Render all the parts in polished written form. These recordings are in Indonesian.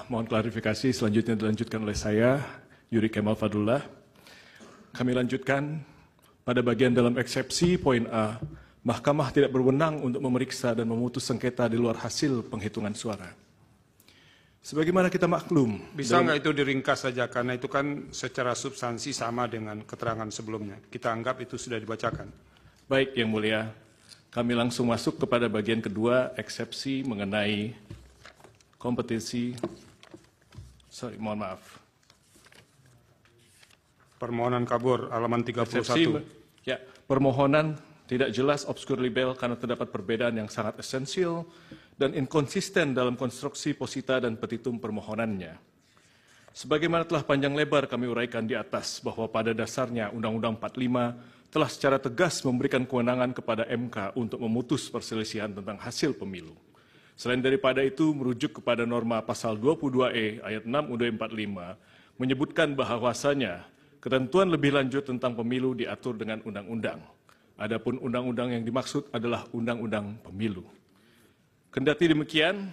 Mohon klarifikasi, selanjutnya dilanjutkan oleh saya, Yuri Kemal Fadullah. Kami lanjutkan pada bagian dalam eksepsi poin A, Mahkamah tidak berwenang untuk memeriksa dan memutus sengketa di luar hasil penghitungan suara. Sebagaimana kita maklum. Bisa nggak itu diringkas saja, karena itu kan secara substansi sama dengan keterangan sebelumnya. Kita anggap itu sudah dibacakan. Baik, Yang Mulia. Kami langsung masuk kepada bagian kedua, eksepsi mengenai kompetisi. Mohon maaf. Permohonan kabur, halaman 31. Eksepsi, ya, permohonan tidak jelas, obskur libel karena terdapat perbedaan yang sangat esensial dan inkonsisten dalam konstruksi posita dan petitum permohonannya. Sebagaimana telah panjang lebar kami uraikan di atas bahwa pada dasarnya Undang-Undang 45 telah secara tegas memberikan kewenangan kepada MK untuk memutus perselisihan tentang hasil pemilu. Selain daripada itu, merujuk kepada norma pasal 22E ayat 6 UUD 45 menyebutkan bahwasanya ketentuan lebih lanjut tentang pemilu diatur dengan undang-undang. Adapun undang-undang yang dimaksud adalah undang-undang pemilu. Kendati demikian,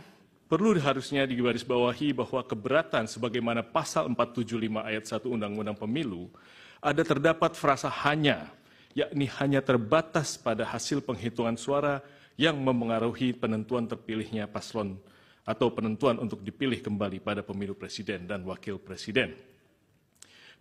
perlu harusnya digarisbawahi bahwa keberatan sebagaimana pasal 475 ayat 1 Undang-Undang Pemilu ada terdapat frasa hanya, yakni hanya terbatas pada hasil penghitungan suara yang memengaruhi penentuan terpilihnya paslon atau penentuan untuk dipilih kembali pada pemilu presiden dan wakil presiden.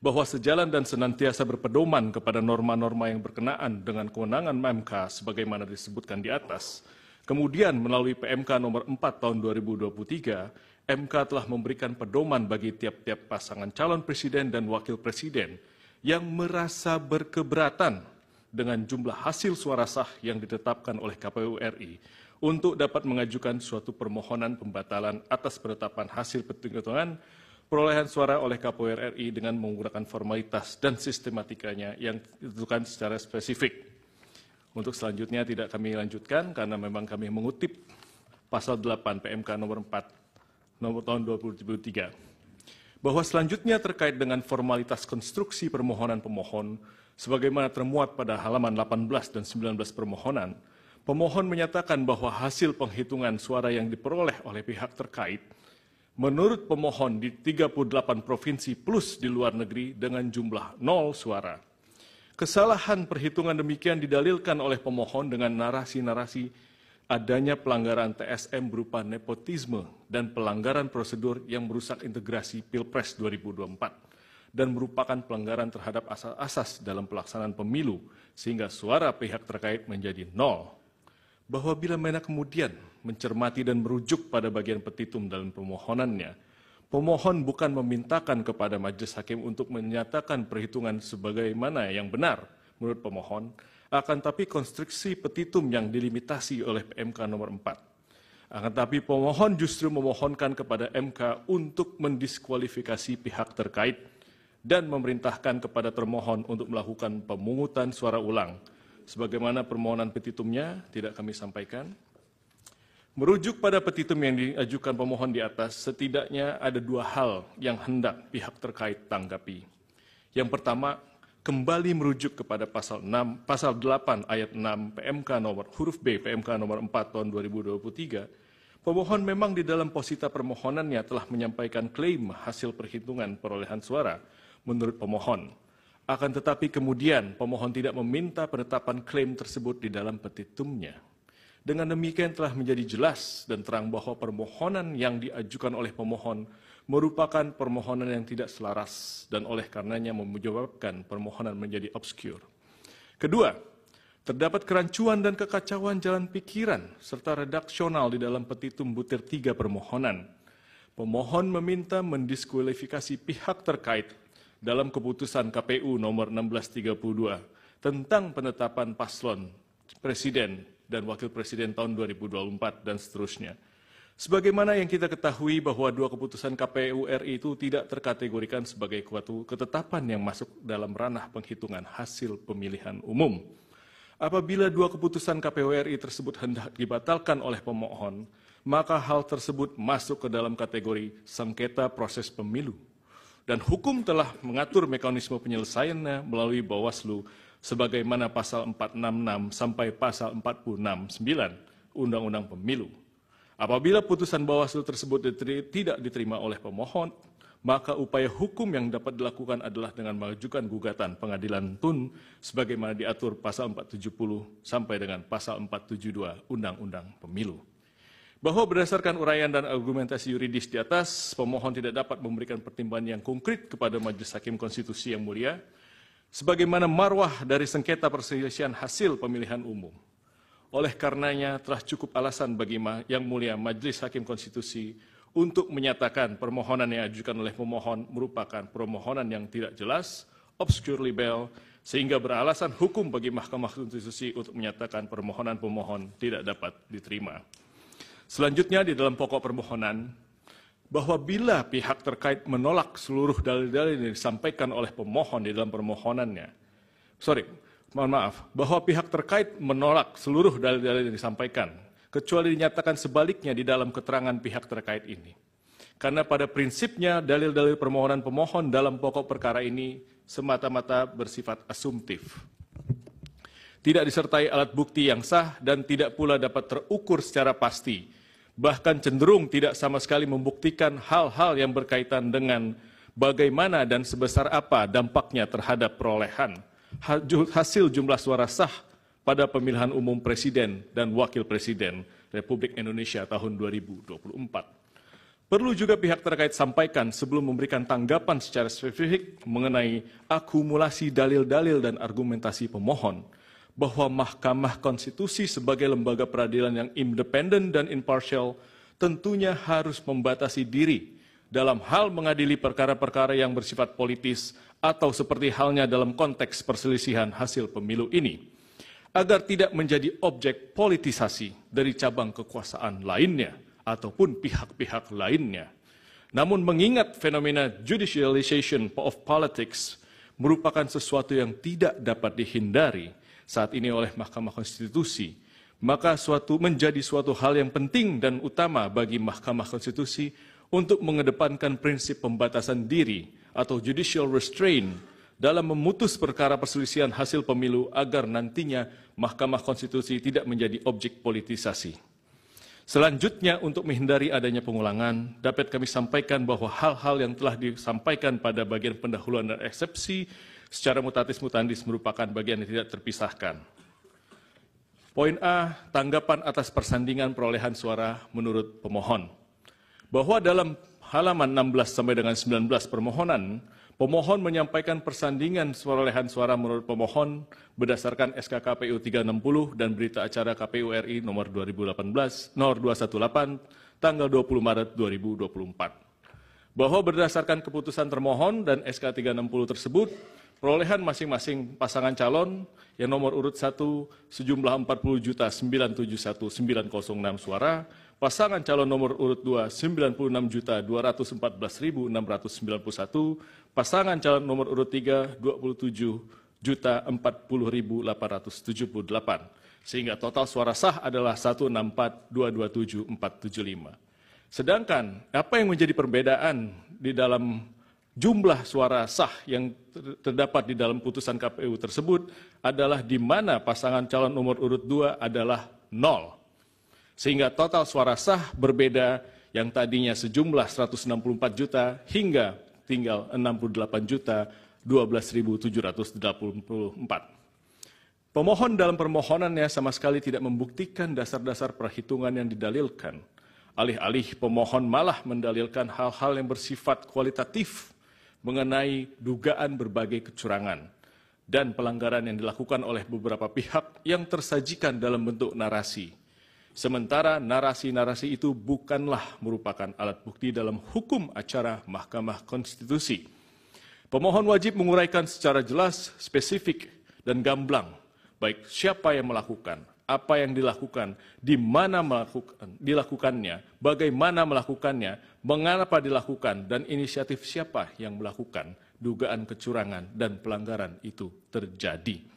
Bahwa sejalan dan senantiasa berpedoman kepada norma-norma yang berkenaan dengan kewenangan MK sebagaimana disebutkan di atas, kemudian melalui PMK nomor 4 tahun 2023, MK telah memberikan pedoman bagi tiap-tiap pasangan calon presiden dan wakil presiden yang merasa berkeberatan dengan jumlah hasil suara sah yang ditetapkan oleh KPU RI untuk dapat mengajukan suatu permohonan pembatalan atas penetapan hasil penghitungan perolehan suara oleh KPU RI dengan menggunakan formalitas dan sistematikanya yang ditentukan secara spesifik. Untuk selanjutnya tidak kami lanjutkan karena memang kami mengutip pasal 8 PMK nomor 4 nomor tahun 2023. Bahwa selanjutnya terkait dengan formalitas konstruksi permohonan pemohon sebagaimana termuat pada halaman 18 dan 19 permohonan, pemohon menyatakan bahwa hasil penghitungan suara yang diperoleh oleh pihak terkait menurut pemohon di 38 provinsi plus di luar negeri dengan jumlah 0 suara. Kesalahan perhitungan demikian didalilkan oleh pemohon dengan narasi-narasi adanya pelanggaran TSM berupa nepotisme dan pelanggaran prosedur yang merusak integrasi Pilpres 2024 dan merupakan pelanggaran terhadap asas-asas dalam pelaksanaan pemilu sehingga suara pihak terkait menjadi 0. Bahwa bila mana kemudian mencermati dan merujuk pada bagian petitum dalam permohonannya, pemohon bukan memintakan kepada majelis hakim untuk menyatakan perhitungan sebagaimana yang benar menurut pemohon, akan tapi konstruksi petitum yang dilimitasi oleh PMK nomor 4. Akan tapi pemohon justru memohonkan kepada MK untuk mendiskualifikasi pihak terkait dan memerintahkan kepada termohon untuk melakukan pemungutan suara ulang. Sebagaimana permohonan petitumnya tidak kami sampaikan. Merujuk pada petitum yang diajukan pemohon di atas, setidaknya ada dua hal yang hendak pihak terkait tanggapi. Yang pertama, kembali merujuk kepada pasal 8 ayat 6 PMK nomor huruf B PMK nomor 4 tahun 2023. Pemohon memang di dalam posita permohonannya telah menyampaikan klaim hasil perhitungan perolehan suara menurut pemohon. Akan tetapi kemudian pemohon tidak meminta penetapan klaim tersebut di dalam petitumnya. Dengan demikian telah menjadi jelas dan terang bahwa permohonan yang diajukan oleh pemohon merupakan permohonan yang tidak selaras dan oleh karenanya menyebabkan permohonan menjadi obskur. Kedua, terdapat kerancuan dan kekacauan jalan pikiran serta redaksional di dalam petitum butir 3 permohonan. Pemohon meminta mendiskualifikasi pihak terkait dalam keputusan KPU nomor 1632 tentang penetapan paslon presiden dan wakil presiden tahun 2024 dan seterusnya. Sebagaimana yang kita ketahui bahwa dua keputusan KPU RI itu tidak terkategorikan sebagai suatu ketetapan yang masuk dalam ranah penghitungan hasil pemilihan umum. Apabila dua keputusan KPU RI tersebut hendak dibatalkan oleh pemohon, maka hal tersebut masuk ke dalam kategori sengketa proses pemilu. Dan hukum telah mengatur mekanisme penyelesaiannya melalui Bawaslu sebagaimana pasal 466 sampai pasal 469 Undang-Undang Pemilu. Apabila putusan Bawaslu tersebut tidak diterima oleh pemohon, maka upaya hukum yang dapat dilakukan adalah dengan mengajukan gugatan pengadilan TUN sebagaimana diatur pasal 470 sampai dengan pasal 472 Undang-Undang Pemilu. Bahwa berdasarkan uraian dan argumentasi yuridis di atas, pemohon tidak dapat memberikan pertimbangan yang konkret kepada Majelis Hakim Konstitusi yang mulia, sebagaimana marwah dari sengketa perselisihan hasil pemilihan umum. Oleh karenanya, telah cukup alasan bagi Yang Mulia Majelis Hakim Konstitusi untuk menyatakan permohonan yang diajukan oleh pemohon merupakan permohonan yang tidak jelas, obscure libel, sehingga beralasan hukum bagi Mahkamah Konstitusi untuk menyatakan permohonan pemohon tidak dapat diterima. Selanjutnya, di dalam pokok permohonan, bahwa bila pihak terkait menolak seluruh dalil-dalil yang disampaikan oleh pemohon di dalam permohonannya, bahwa pihak terkait menolak seluruh dalil-dalil yang disampaikan, kecuali dinyatakan sebaliknya di dalam keterangan pihak terkait ini. Karena pada prinsipnya dalil-dalil permohonan pemohon dalam pokok perkara ini semata-mata bersifat asumtif. Tidak disertai alat bukti yang sah dan tidak pula dapat terukur secara pasti, bahkan cenderung tidak sama sekali membuktikan hal-hal yang berkaitan dengan bagaimana dan sebesar apa dampaknya terhadap perolehan hasil jumlah suara sah pada pemilihan umum Presiden dan Wakil Presiden Republik Indonesia tahun 2024. Perlu juga pihak terkait sampaikan sebelum memberikan tanggapan secara spesifik mengenai akumulasi dalil-dalil dan argumentasi pemohon, bahwa Mahkamah Konstitusi sebagai lembaga peradilan yang independen dan imparsial tentunya harus membatasi diri dalam hal mengadili perkara-perkara yang bersifat politis atau seperti halnya dalam konteks perselisihan hasil pemilu ini, agar tidak menjadi objek politisasi dari cabang kekuasaan lainnya ataupun pihak-pihak lainnya. Namun mengingat fenomena judicialization of politics merupakan sesuatu yang tidak dapat dihindari saat ini oleh Mahkamah Konstitusi, maka menjadi suatu hal yang penting dan utama bagi Mahkamah Konstitusi untuk mengedepankan prinsip pembatasan diri atau judicial restraint dalam memutus perkara perselisihan hasil pemilu agar nantinya Mahkamah Konstitusi tidak menjadi objek politisasi. Selanjutnya, untuk menghindari adanya pengulangan, dapat kami sampaikan bahwa hal-hal yang telah disampaikan pada bagian pendahuluan dan eksepsi secara mutatis mutandis merupakan bagian yang tidak terpisahkan. Poin A, tanggapan atas persandingan perolehan suara menurut pemohon. Bahwa dalam halaman 16 sampai dengan 19 permohonan, pemohon menyampaikan persandingan perolehan suara menurut pemohon berdasarkan SK KPU 360 dan berita acara KPU RI nomor 218 tanggal 20 Maret 2024. Bahwa berdasarkan keputusan termohon dan SK 360 tersebut, perolehan masing-masing pasangan calon yang nomor urut 1 sejumlah 40.971.906 suara, pasangan calon nomor urut 2 96.214.691, pasangan calon nomor urut 3 27.040.878, sehingga total suara sah adalah 164.227.475. Sedangkan apa yang menjadi perbedaan di dalam jumlah suara sah yang terdapat di dalam putusan KPU tersebut adalah di mana pasangan calon nomor urut 2 adalah 0. Sehingga total suara sah berbeda yang tadinya sejumlah 164 juta hingga tinggal 68.012.784. Pemohon dalam permohonannya sama sekali tidak membuktikan dasar-dasar perhitungan yang didalilkan. Alih-alih pemohon malah mendalilkan hal-hal yang bersifat kualitatif mengenai dugaan berbagai kecurangan dan pelanggaran yang dilakukan oleh beberapa pihak yang tersajikan dalam bentuk narasi. Sementara narasi-narasi itu bukanlah merupakan alat bukti dalam hukum acara Mahkamah Konstitusi. Pemohon wajib menguraikan secara jelas, spesifik, dan gamblang, baik siapa yang melakukan, apa yang dilakukan, di mana dilakukannya, bagaimana melakukannya, mengapa dilakukan, dan inisiatif siapa yang melakukan dugaan kecurangan dan pelanggaran itu terjadi.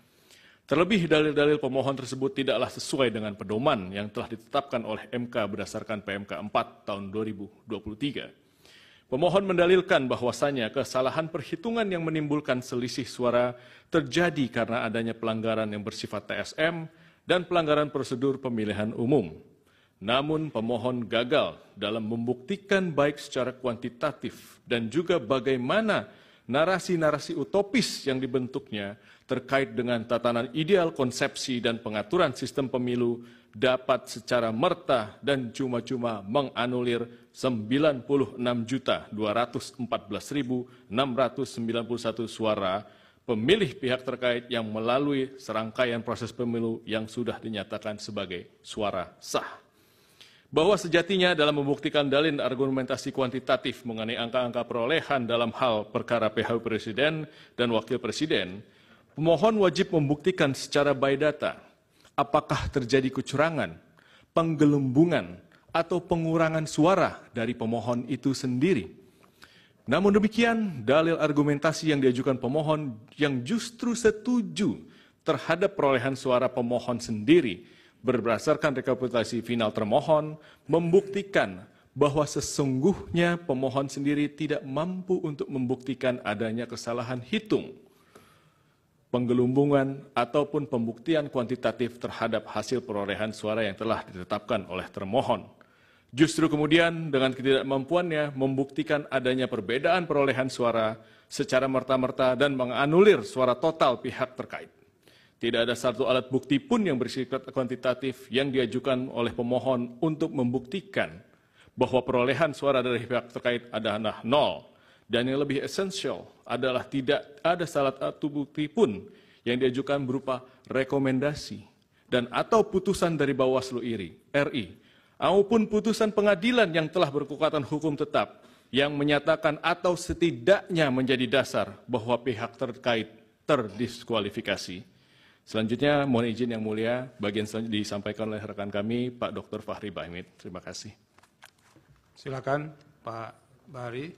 Terlebih dalil-dalil pemohon tersebut tidaklah sesuai dengan pedoman yang telah ditetapkan oleh MK berdasarkan PMK 4 tahun 2023. Pemohon mendalilkan bahwasannya kesalahan perhitungan yang menimbulkan selisih suara terjadi karena adanya pelanggaran yang bersifat TSM dan pelanggaran prosedur pemilihan umum. Namun pemohon gagal dalam membuktikan baik secara kuantitatif dan juga bagaimana narasi-narasi utopis yang dibentuknya terkait dengan tatanan ideal konsepsi dan pengaturan sistem pemilu dapat secara merta dan cuma-cuma menganulir 96.214.691 suara pemilih pihak terkait yang melalui serangkaian proses pemilu yang sudah dinyatakan sebagai suara sah. Bahwa sejatinya dalam membuktikan dalil argumentasi kuantitatif mengenai angka-angka perolehan dalam hal perkara PHU Presiden dan Wakil Presiden, pemohon wajib membuktikan secara by data apakah terjadi kecurangan, penggelembungan, atau pengurangan suara dari pemohon itu sendiri. Namun demikian, dalil argumentasi yang diajukan pemohon yang justru setuju terhadap perolehan suara pemohon sendiri berdasarkan rekapitulasi final termohon membuktikan bahwa sesungguhnya pemohon sendiri tidak mampu untuk membuktikan adanya kesalahan hitung, penggelumbungan, ataupun pembuktian kuantitatif terhadap hasil perolehan suara yang telah ditetapkan oleh termohon. Justru kemudian dengan ketidakmampuannya membuktikan adanya perbedaan perolehan suara secara merta-merta dan menganulir suara total pihak terkait. Tidak ada satu alat bukti pun yang bersifat kuantitatif yang diajukan oleh pemohon untuk membuktikan bahwa perolehan suara dari pihak terkait adalah nol. Dan yang lebih esensial adalah tidak ada salah satu bukti pun yang diajukan berupa rekomendasi dan atau putusan dari Bawaslu RI maupun putusan pengadilan yang telah berkekuatan hukum tetap yang menyatakan atau setidaknya menjadi dasar bahwa pihak terkait terdiskualifikasi. Selanjutnya, mohon izin yang mulia, bagian selanjutnya disampaikan oleh rekan kami, Pak Dr. Fahri Bahmid. Terima kasih. Silakan, Pak Bahri.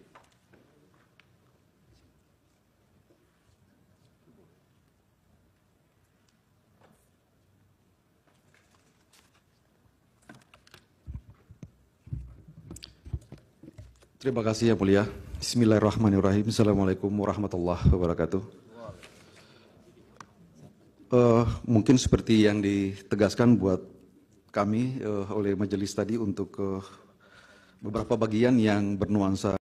Terima kasih yang mulia. Bismillahirrahmanirrahim. Assalamualaikum warahmatullahi wabarakatuh. Mungkin seperti yang ditegaskan buat kami oleh majelis tadi untuk beberapa bagian yang bernuansa